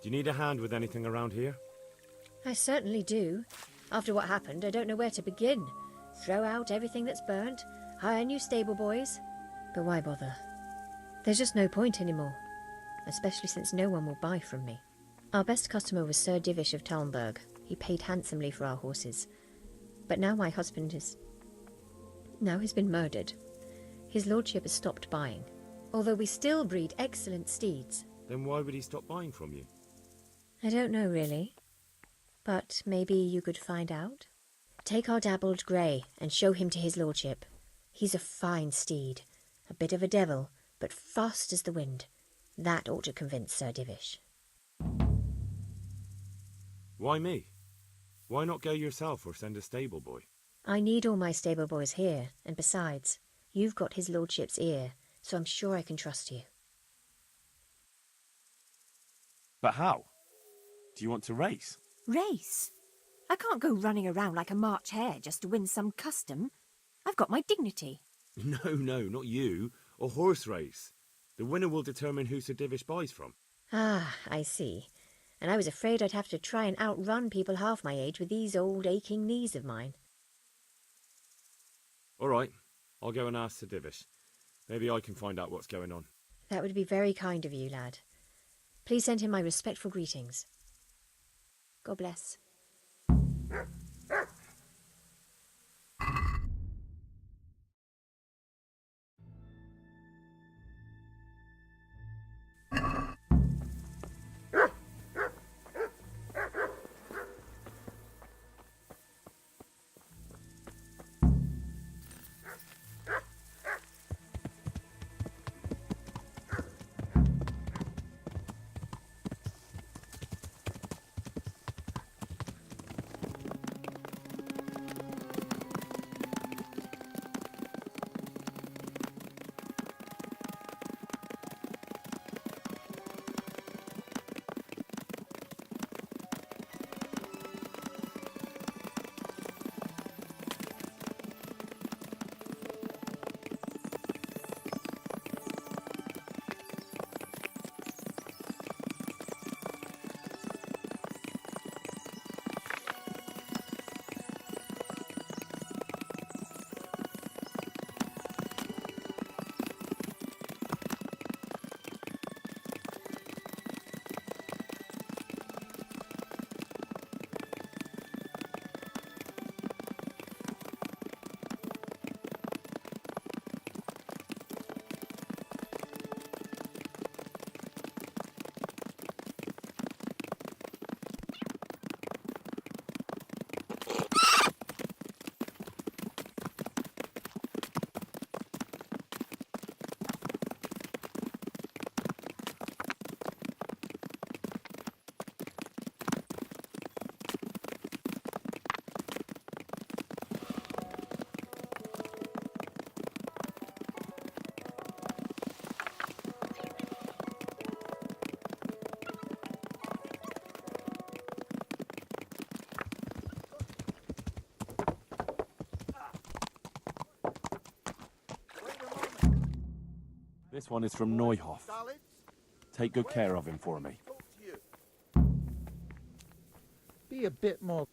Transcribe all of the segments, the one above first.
Do you need a hand with anything around here? I certainly do. After what happened, I don't know where to begin. Throw out everything that's burnt, hire new stable boys. But why bother? There's just no point anymore, especially since no one will buy from me. Our best customer was Sir Divish of Talmberg. He paid handsomely for our horses. But now my husband is... Now he's been murdered. His lordship has stopped buying. Although we still breed excellent steeds. Then why would he stop buying from you? I don't know, really. But maybe you could find out? Take our dabbled grey and show him to his lordship. He's a fine steed. A bit of a devil, but fast as the wind. That ought to convince Sir Divish. Why me? Why not go yourself or send a stable boy? I need all my stable boys here, and besides, you've got his lordship's ear, so I'm sure I can trust you. But how? Do you want to race? Race? I can't go running around like a March hare just to win some custom. I've got my dignity. No, not you. A horse race. The winner will determine who Sir Divish buys from. Ah, I see. And I was afraid I'd have to try and outrun people half my age with these old aching knees of mine. All right, I'll go and ask Sir Divish. Maybe I can find out what's going on. That would be very kind of you, lad. Please send him my respectful greetings. God bless. This one is from Neuhoff. Take good care of him for me. Be a bit more...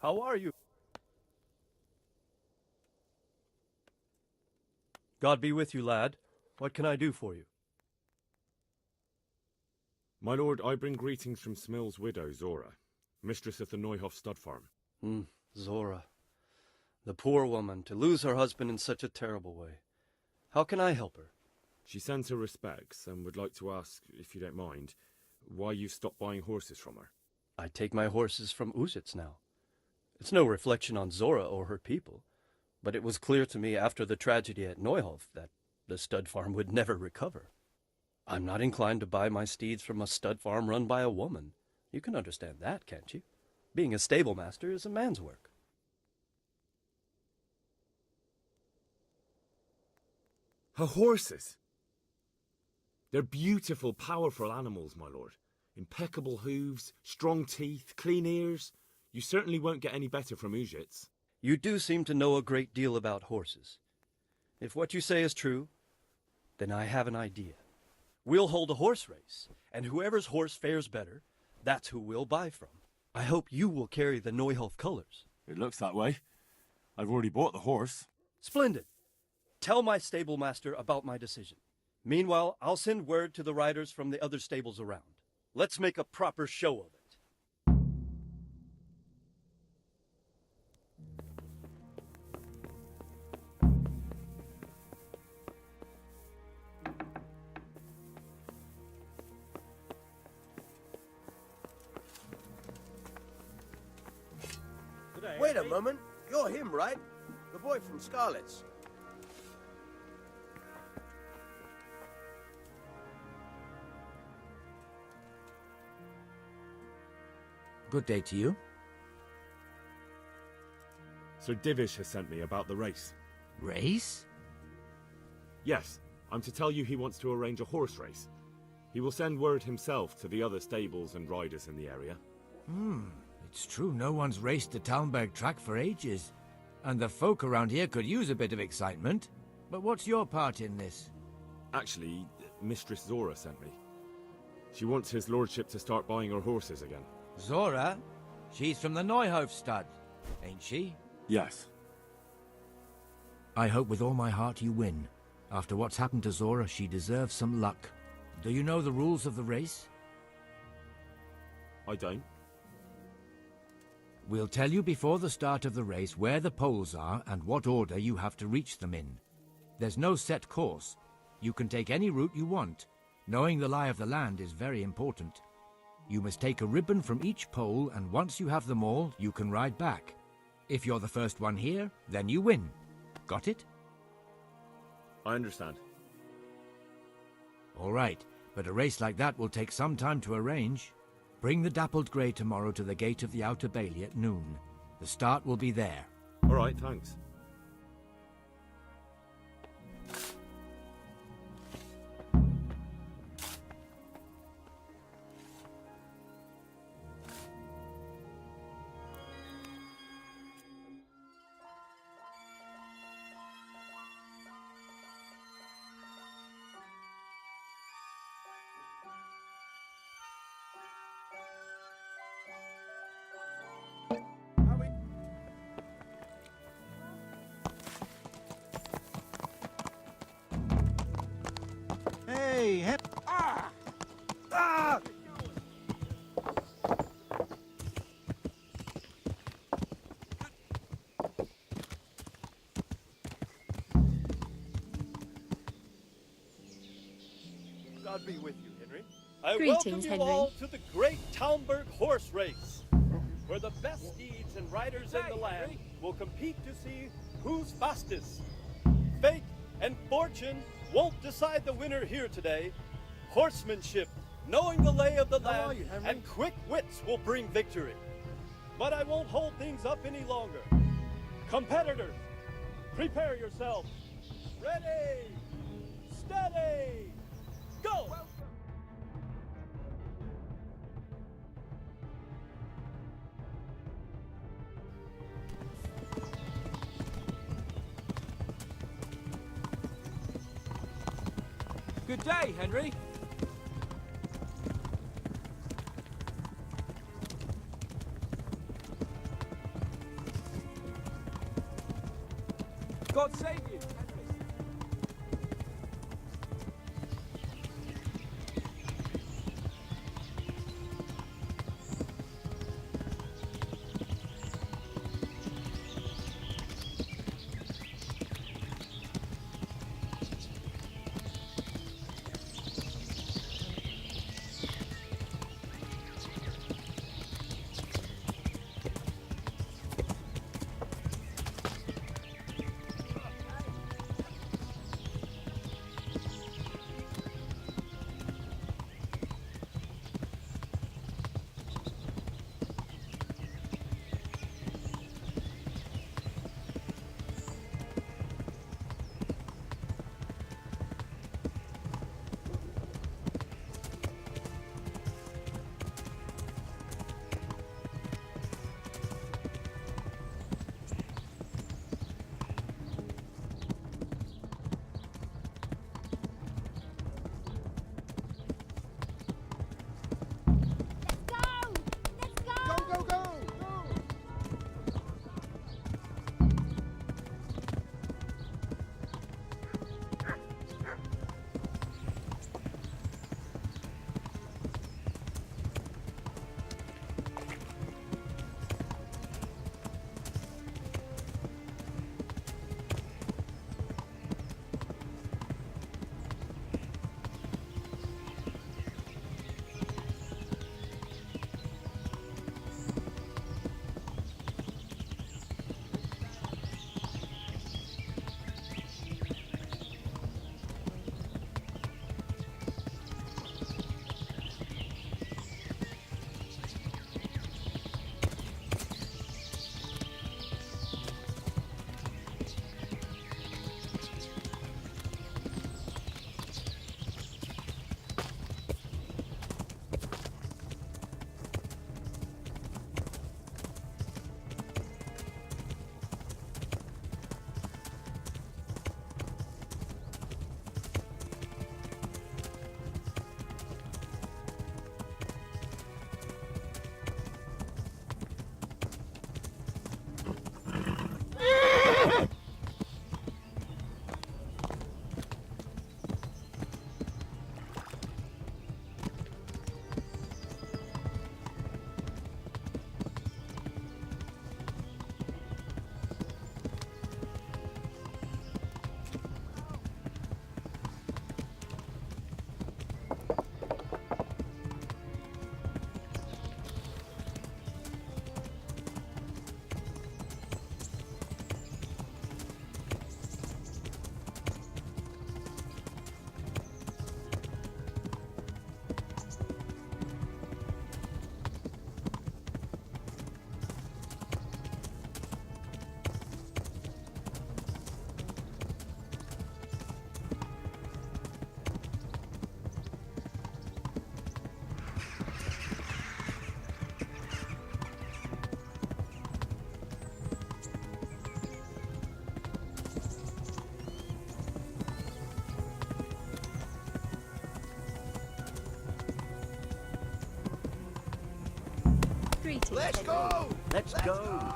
How are you? God be with you, lad. What can I do for you? My lord, I bring greetings from Smill's widow, Zora, mistress of the Neuhoff stud farm. Zora. The poor woman, to lose her husband in such a terrible way. How can I help her? She sends her respects and would like to ask, if you don't mind, why you stopped buying horses from her. I take my horses from Uzits now. It's no reflection on Zora or her people, but it was clear to me after the tragedy at Neuhoff that the stud farm would never recover. I'm not inclined to buy my steeds from a stud farm run by a woman. You can understand that, can't you? Being a stable master is a man's work. Her horses. They're beautiful, powerful animals, my lord. Impeccable hooves, strong teeth, clean ears. You certainly won't get any better from Uzits. You do seem to know a great deal about horses. If what you say is true, then I have an idea. We'll hold a horse race, and whoever's horse fares better, that's who we'll buy from. I hope you will carry the Neuhof colors. It looks that way. I've already bought the horse. Splendid. Tell my stable master about my decision. Meanwhile, I'll send word to the riders from the other stables around. Let's make a proper show of it. Wait a moment. You're him, right? The boy from Scarlet's. Good day to you. Sir Divish has sent me about the race. Race? Yes, I'm to tell you he wants to arrange a horse race. He will send word himself to the other stables and riders in the area. It's true no one's raced the Talmberg track for ages. And the folk around here could use a bit of excitement. But what's your part in this? Actually, Mistress Zora sent me. She wants his lordship to start buying her horses again. Zora? She's from the Neuhof stud, ain't she? Yes. I hope with all my heart you win. After what's happened to Zora, she deserves some luck. Do you know the rules of the race? I don't. We'll tell you before the start of the race where the poles are and what order you have to reach them in. There's no set course. You can take any route you want. Knowing the lie of the land is very important. You must take a ribbon from each pole, and once you have them all, you can ride back. If you're the first one here, then you win. Got it? I understand. All right, but a race like that will take some time to arrange. Bring the dappled grey tomorrow to the gate of the Outer Bailey at noon. The start will be there. All right, thanks. Hey, God be with you, Henry. I Greetings, welcome you Henry. all to the Great Talmberg Horse Race, where the best steeds and riders in the land will compete to see who's fastest. Fate and fortune won't decide the winner here today. Horsemanship, knowing the lay of the land, and quick wits will bring victory. But I won't hold things up any longer. Competitors, prepare yourselves. Ready, steady, go! Good day, Henry. God save you, Henry. Greetings, Let's Henry. go! Let's go.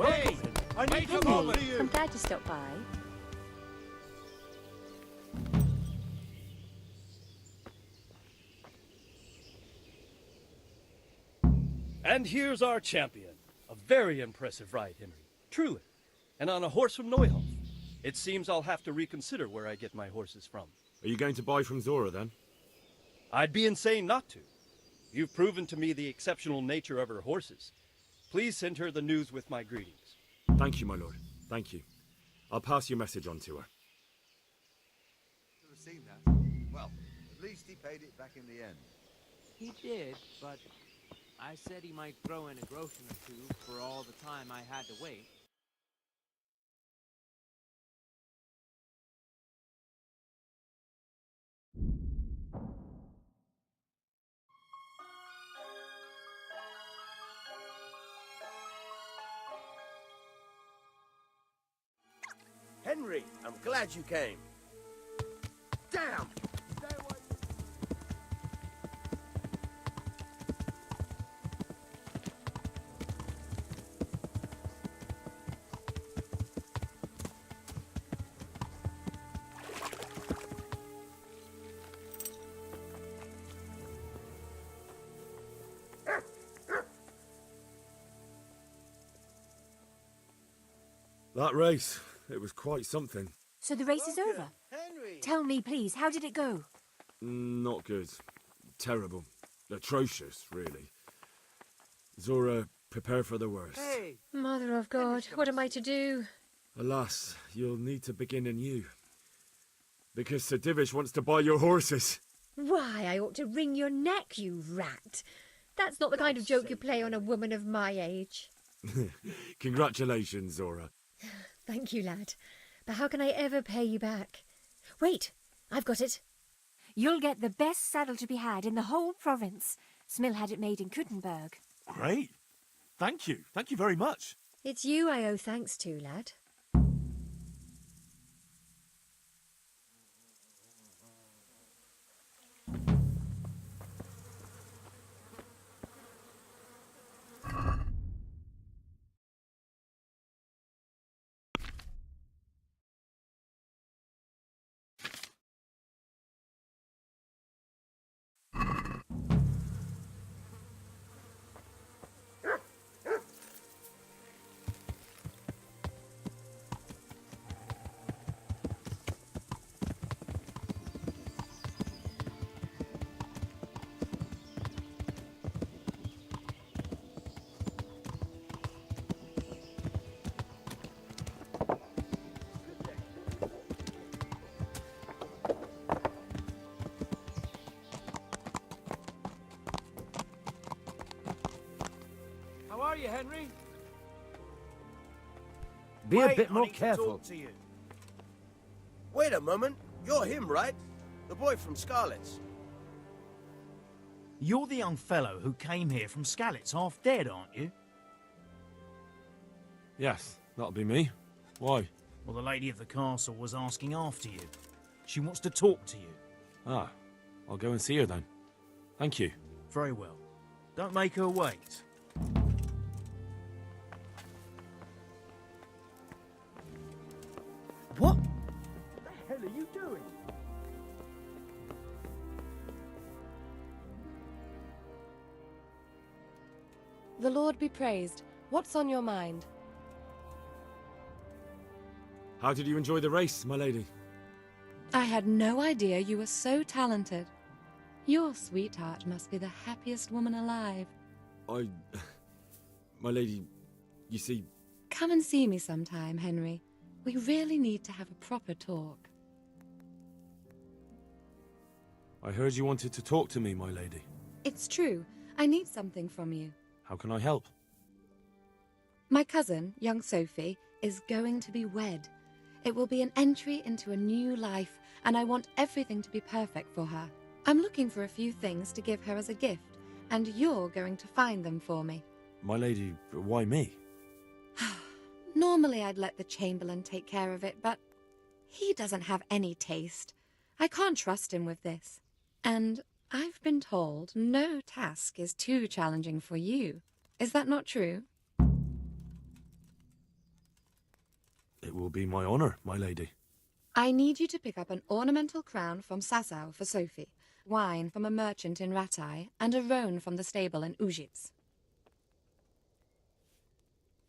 Hey, I need to Henry, talk to you. I'm glad you stopped by. And here's our champion. A very impressive ride, Henry. Truly. And on a horse from Neuhof. It seems I'll have to reconsider where I get my horses from. Are you going to buy from Zora then? I'd be insane not to. You've proven to me the exceptional nature of her horses. Please send her the news with my greetings. Thank you, my lord. Thank you. I'll pass your message on to her. Should have seen that. Well, at least he paid it back in the end. He did, but I said he might throw in a groschen or two for all the time I had to wait. Henry, I'm glad you came. Damn! Stay away. That race, it was quite something. So the race is over. Henry! Tell me, please, how did it go? Not good. Terrible. Atrocious, really. Zora, prepare for the worst. Hey! Mother of God, what am I to do? Alas, you'll need to begin anew. Because Sir Divish wants to buy your horses. Why, I ought to wring your neck, you rat. That's not the kind of joke you play on a woman of my age. Congratulations, Zora. Thank you, lad. But how can I ever pay you back? Wait, I've got it. You'll get the best saddle to be had in the whole province. Smill had it made in Kuttenberg. Great. Thank you. Thank you very much. It's you I owe thanks to, lad. How are you, Henry? Be a bit more careful. Wait a moment. You're him, right? The boy from Scarlet's. You're the young fellow who came here from Skalitz half dead, aren't you? Yes, that'll be me. Why? Well, the lady of the castle was asking after you. She wants to talk to you. Ah, I'll go and see her then. Thank you. Very well. Don't make her wait. What? What the hell are you doing? The Lord be praised. What's on your mind? How did you enjoy the race, my lady? I had no idea you were so talented. Your sweetheart must be the happiest woman alive. My lady, you see... Come and see me sometime, Henry. We really need to have a proper talk. I heard you wanted to talk to me, my lady. It's true. I need something from you. How can I help? My cousin, young Sophie, is going to be wed. It will be an entry into a new life, and I want everything to be perfect for her. I'm looking for a few things to give her as a gift, and you're going to find them for me. My lady, why me? Normally I'd let the Chamberlain take care of it, but he doesn't have any taste. I can't trust him with this. And I've been told no task is too challenging for you. Is that not true? It will be my honor, my lady. I need you to pick up an ornamental crown from Sasau for Sophie, wine from a merchant in Ratai, and a roan from the stable in Ujits.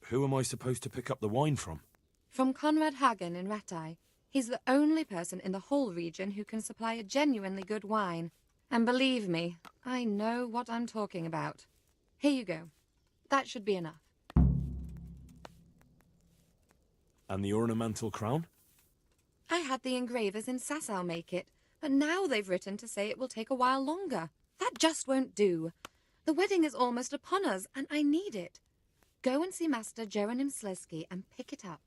Who am I supposed to pick up the wine from? From Conrad Hagen in Ratai. He's the only person in the whole region who can supply a genuinely good wine. And believe me, I know what I'm talking about. Here you go. That should be enough. And the ornamental crown? I had the engravers in Sasau make it, but now they've written to say it will take a while longer. That just won't do. The wedding is almost upon us, and I need it. Go and see Master Jeronim Slesky and pick it up.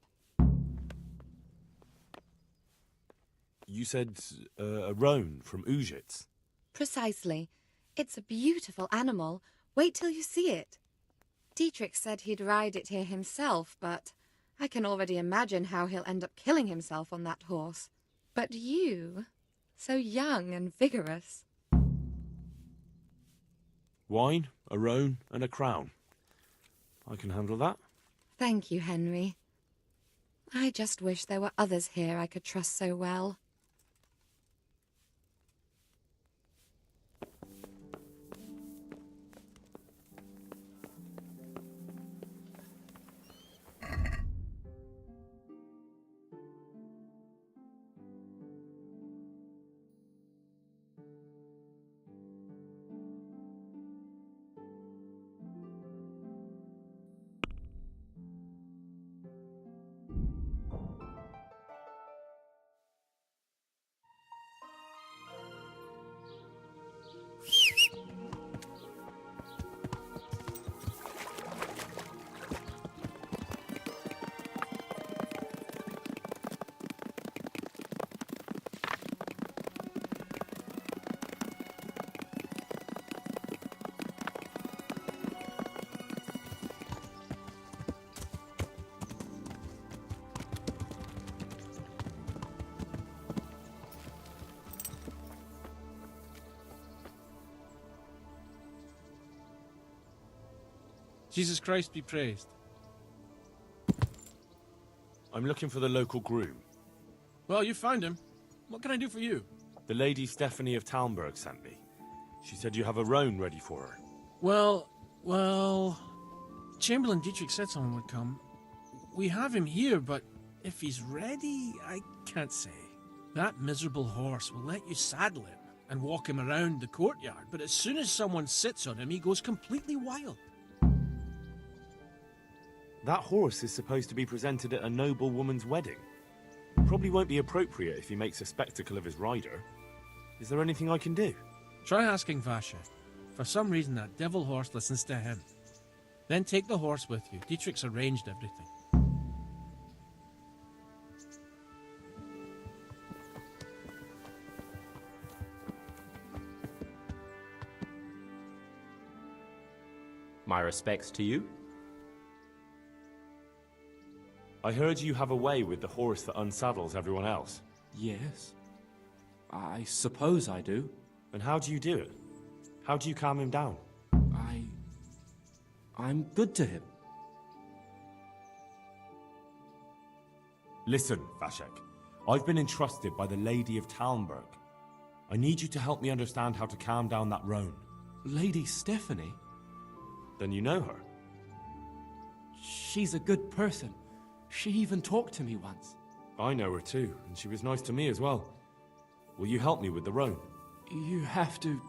You said a roan from Ujits. Precisely. It's a beautiful animal. Wait till you see it. Dietrich said he'd ride it here himself, but I can already imagine how he'll end up killing himself on that horse. But you, so young and vigorous. Wine, a roan, and a crown. I can handle that. Thank you, Henry. I just wish there were others here I could trust so well. Jesus Christ be praised. I'm looking for the local groom. Well, you found him. What can I do for you? The Lady Stephanie of Talmberg sent me. She said you have a roan ready for her. Well, Chamberlain Dietrich said someone would come. We have him here, but if he's ready, I can't say. That miserable horse will let you saddle him and walk him around the courtyard, but as soon as someone sits on him, he goes completely wild. That horse is supposed to be presented at a noble woman's wedding. Probably won't be appropriate if he makes a spectacle of his rider. Is there anything I can do? Try asking Vasha. For some reason, that devil horse listens to him. Then take the horse with you. Dietrich's arranged everything. My respects to you. I heard you have a way with the horse that unsaddles everyone else. Yes. I suppose I do. And how do you do it? How do you calm him down? I'm good to him. Listen, Vashek. I've been entrusted by the Lady of Talmberg. I need you to help me understand how to calm down that roan. Lady Stephanie? Then you know her. She's a good person. She even talked to me once. I know her too, and she was nice to me as well. Will you help me with the roan? You have to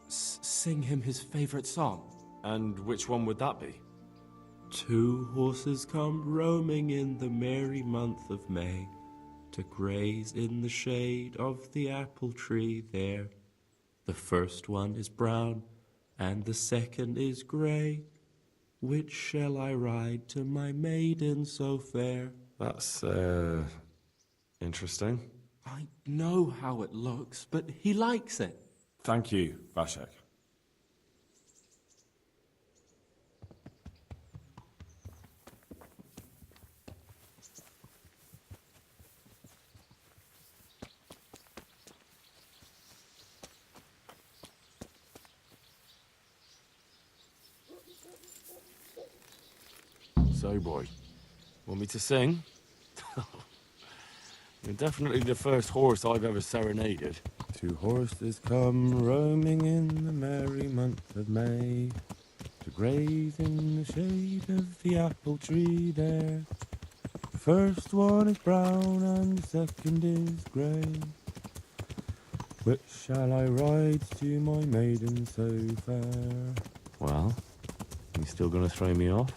sing him his favorite song. And which one would that be? Two horses come roaming in the merry month of May, to graze in the shade of the apple tree there. The first one is brown, and the second is grey. Which shall I ride to my maiden so fair? That's, interesting. I know how it looks, but he likes it. Thank you, Vashek. So, boy, want me to sing? You're definitely the first horse I've ever serenaded. Two horses come roaming in the merry month of May, to graze in the shade of the apple tree there. The first one is brown and the second is grey. Which shall I ride to my maiden so fair? Well, you still gonna throw me off?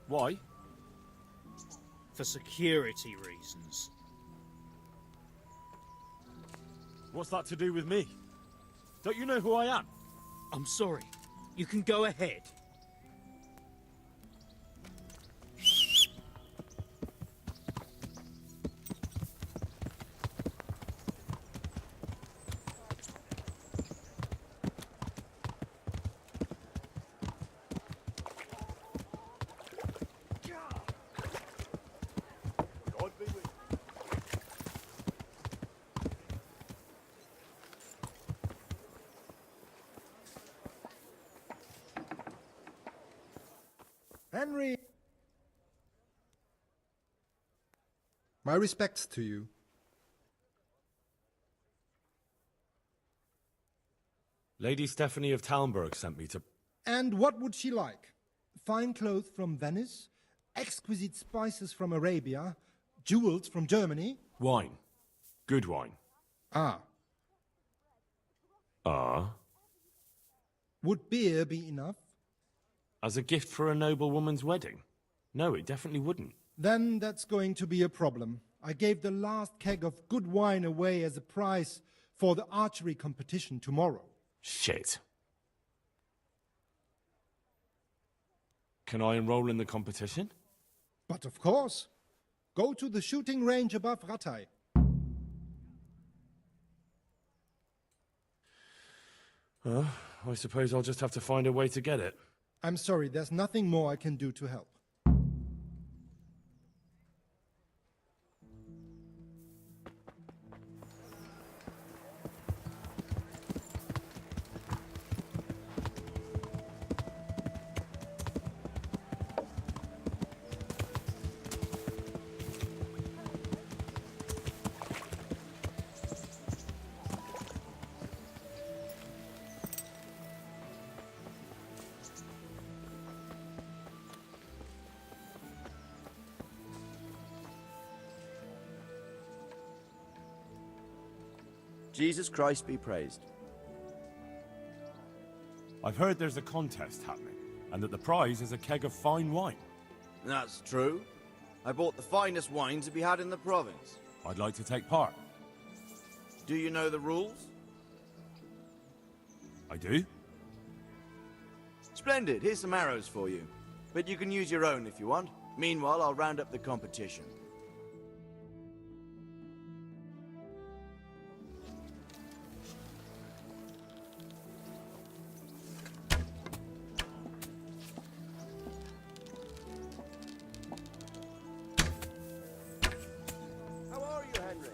Why? For security reasons. What's that to do with me? Don't you know who I am? I'm sorry. You can go ahead. Henry! My respects to you. Lady Stephanie of Talmberg sent me to... And what would she like? Fine clothes from Venice, exquisite spices from Arabia, jewels from Germany? Wine. Good wine. Ah. Ah? Would beer be enough? As a gift for a noble woman's wedding? No, it definitely wouldn't. Then that's going to be a problem. I gave the last keg of good wine away as a prize for the archery competition tomorrow. Shit. Can I enroll in the competition? But of course. Go to the shooting range above Rattay. I suppose I'll just have to find a way to get it. I'm sorry, there's nothing more I can do to help. Jesus Christ be praised. I've heard there's a contest happening, and that the prize is a keg of fine wine. That's true. I bought the finest wine to be had in the province. I'd like to take part. Do you know the rules? I do? Splendid. Here's some arrows for you. But you can use your own if you want. Meanwhile, I'll round up the competition. How are you, Henry?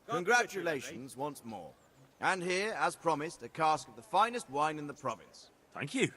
Congratulations once more. And here, as promised, a cask of the finest wine in the province. Thank you.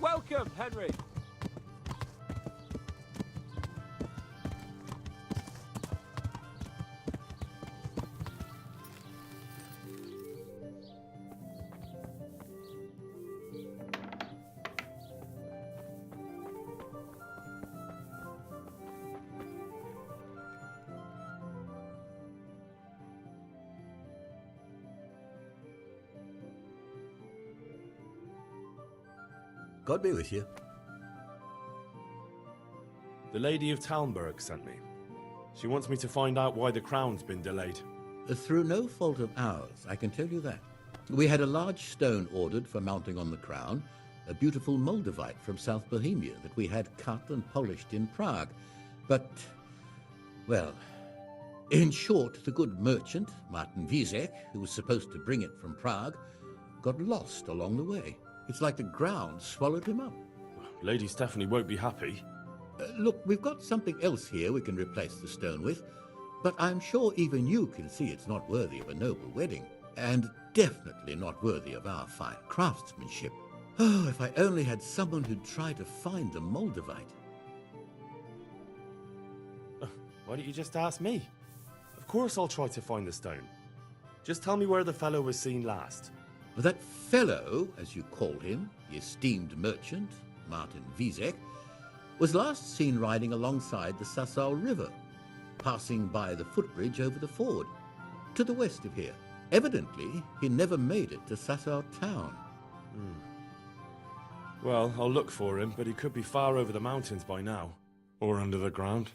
Welcome, Henry. God be with you. The Lady of Talmberg sent me. She wants me to find out why the crown's been delayed. Through no fault of ours, I can tell you that. We had a large stone ordered for mounting on the crown, a beautiful Moldavite from South Bohemia that we had cut and polished in Prague. But, well, in short, the good merchant, Martin Wieseck, who was supposed to bring it from Prague, got lost along the way. It's like the ground swallowed him up. Lady Stephanie won't be happy. Look, we've got something else here we can replace the stone with, but I'm sure even you can see it's not worthy of a noble wedding, and definitely not worthy of our fine craftsmanship. Oh, if I only had someone who'd try to find the Moldavite. Why don't you just ask me? Of course I'll try to find the stone. Just tell me where the fellow was seen last. That fellow, as you call him, the esteemed merchant, Martin Vizek, was last seen riding alongside the Sasau River, passing by the footbridge over the ford, to the west of here. Evidently, he never made it to Sasau town. Well, I'll look for him, but he could be far over the mountains by now. Or under the ground.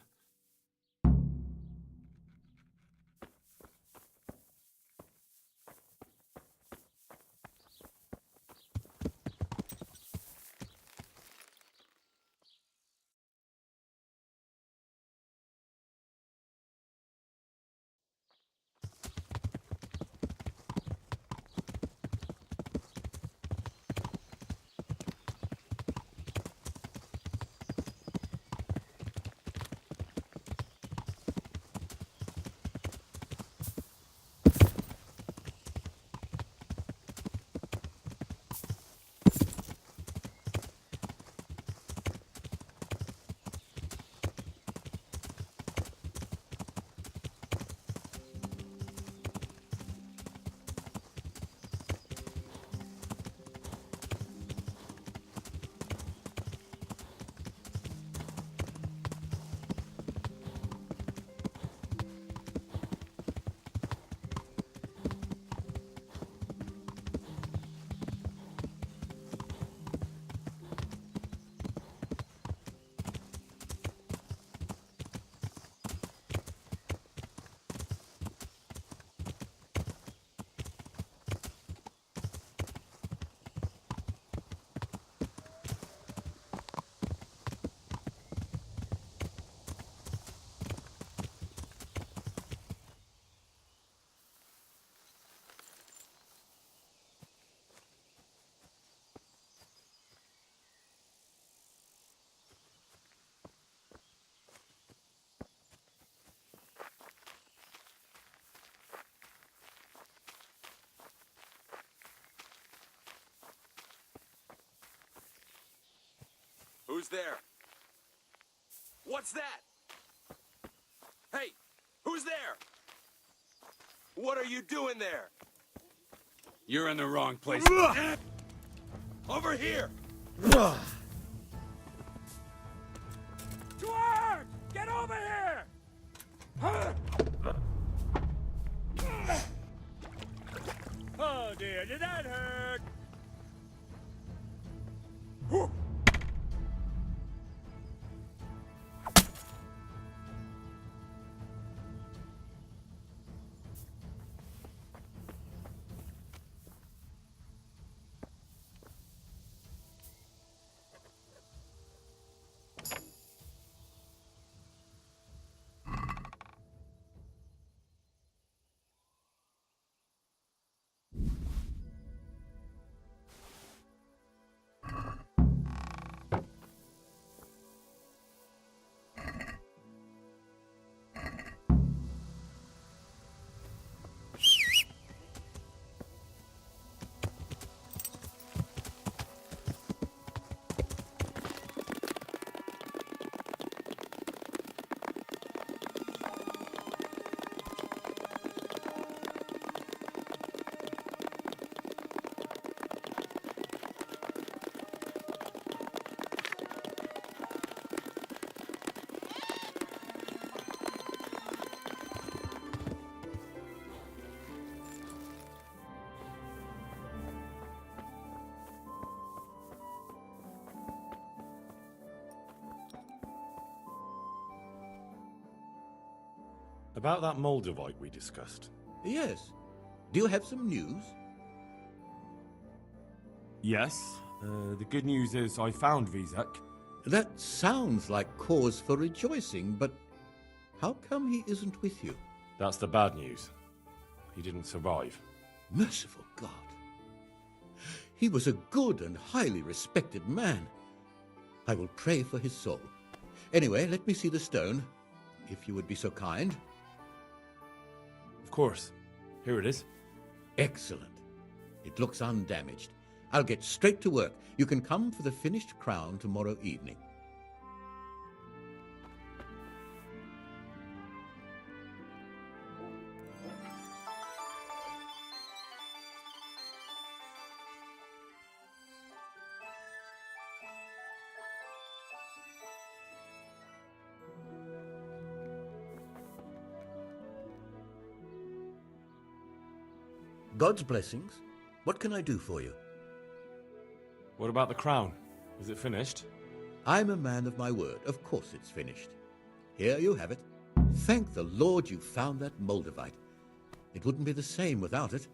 Who's there? What's that? Hey, who's there? What are you doing there? You're in the wrong place. Over here! To arms! Get over here! Oh dear, did that hurt? About that Moldavite we discussed. Yes. Do you have some news? Yes. The good news is I found Vizek. That sounds like cause for rejoicing, but how come he isn't with you? That's the bad news. He didn't survive. Merciful God. He was a good and highly respected man. I will pray for his soul. Anyway, let me see the stone, if you would be so kind. Of course. Here it is. Excellent. It looks undamaged. I'll get straight to work. You can come for the finished crown tomorrow evening. God's blessings. What can I do for you? What about the crown? Is it finished? I'm a man of my word. Of course it's finished. Here you have it. Thank the Lord you found that Moldavite. It wouldn't be the same without it.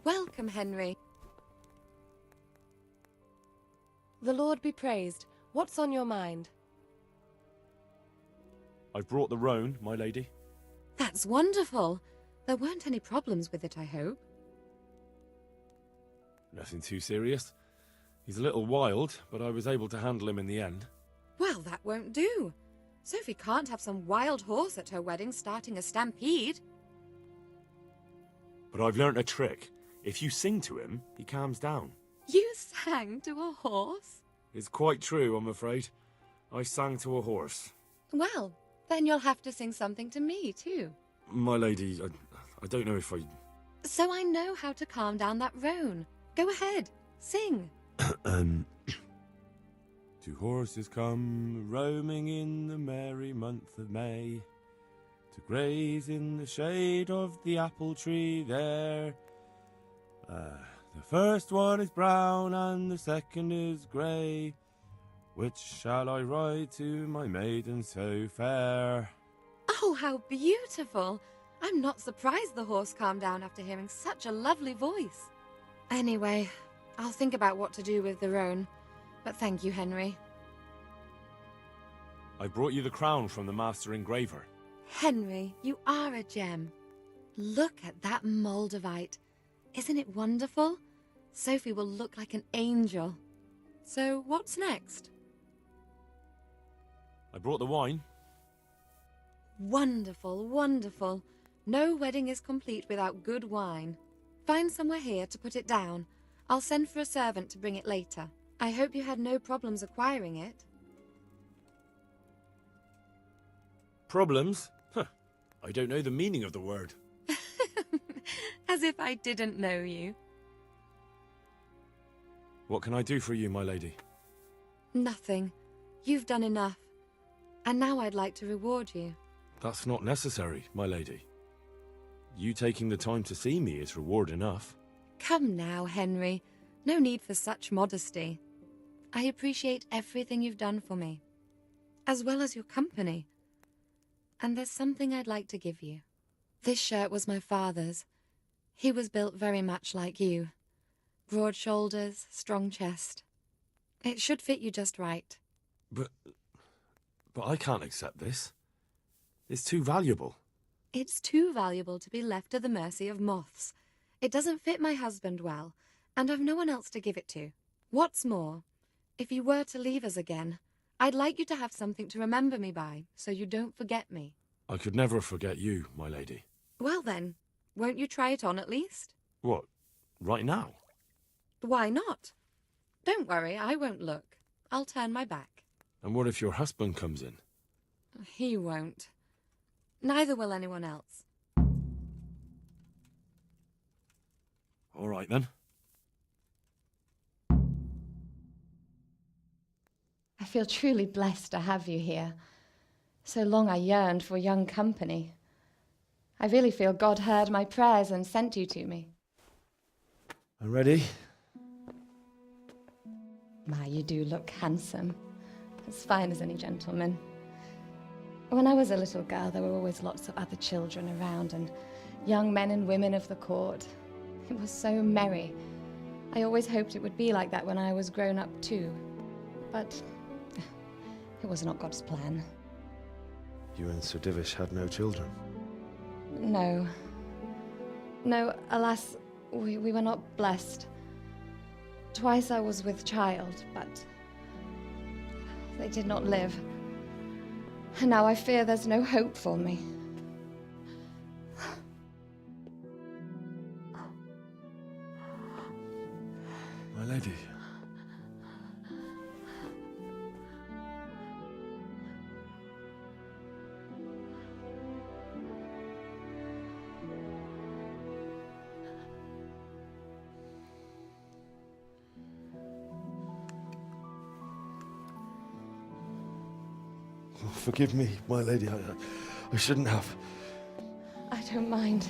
Welcome, Henry. The Lord be praised. What's on your mind? I've brought the roan, my lady. That's wonderful. There weren't any problems with it, I hope. Nothing too serious. He's a little wild, but I was able to handle him in the end. Well, that won't do. Sophie can't have some wild horse at her wedding starting a stampede. But I've learnt a trick. If you sing to him, he calms down. You sang to a horse? It's quite true, I'm afraid. I sang to a horse. Well, then you'll have to sing something to me, too. My lady, I don't know if I... So I know how to calm down that roan. Go ahead, sing. Two horses come roaming in the merry month of May to graze in the shade of the apple tree there. The first one is brown and the second is grey. Which shall I ride to, my maiden so fair? Oh, how beautiful! I'm not surprised the horse calmed down after hearing such a lovely voice. Anyway, I'll think about what to do with the roan. But thank you, Henry. I brought you the crown from the master engraver. Henry, you are a gem. Look at that Moldavite. Isn't it wonderful? Sophie will look like an angel. So what's next? I brought the wine. Wonderful, wonderful. No wedding is complete without good wine. Find somewhere here to put it down. I'll send for a servant to bring it later. I hope you had no problems acquiring it. Problems? Huh. I don't know the meaning of the word. As if I didn't know you. What can I do for you, my lady? Nothing. You've done enough. And now I'd like to reward you. That's not necessary, my lady. You taking the time to see me is reward enough. Come now, Henry. No need for such modesty. I appreciate everything you've done for me, as well as your company. And there's something I'd like to give you. This shirt was my father's. He was built very much like you. Broad shoulders, strong chest. It should fit you just right. But I can't accept this. It's too valuable. It's too valuable to be left to the mercy of moths. It doesn't fit my husband well, and I've no one else to give it to. What's more, if you were to leave us again, I'd like you to have something to remember me by, so you don't forget me. I could never forget you, my lady. Well then, won't you try it on at least? What, right now? Why not? Don't worry, I won't look. I'll turn my back. And what if your husband comes in? He won't. Neither will anyone else. All right, then. I feel truly blessed to have you here. So long I yearned for young company. I really feel God heard my prayers and sent you to me. Are ready? My, you do look handsome. As fine as any gentleman. When I was a little girl, there were always lots of other children around and young men and women of the court. It was so merry. I always hoped it would be like that when I was grown up too. But it was not God's plan. You and Sir Divish had no children? No. No, alas, we were not blessed. Twice I was with child, but they did not live. And now I fear there's no hope for me. My lady. Forgive me, my lady. I shouldn't have. I don't mind.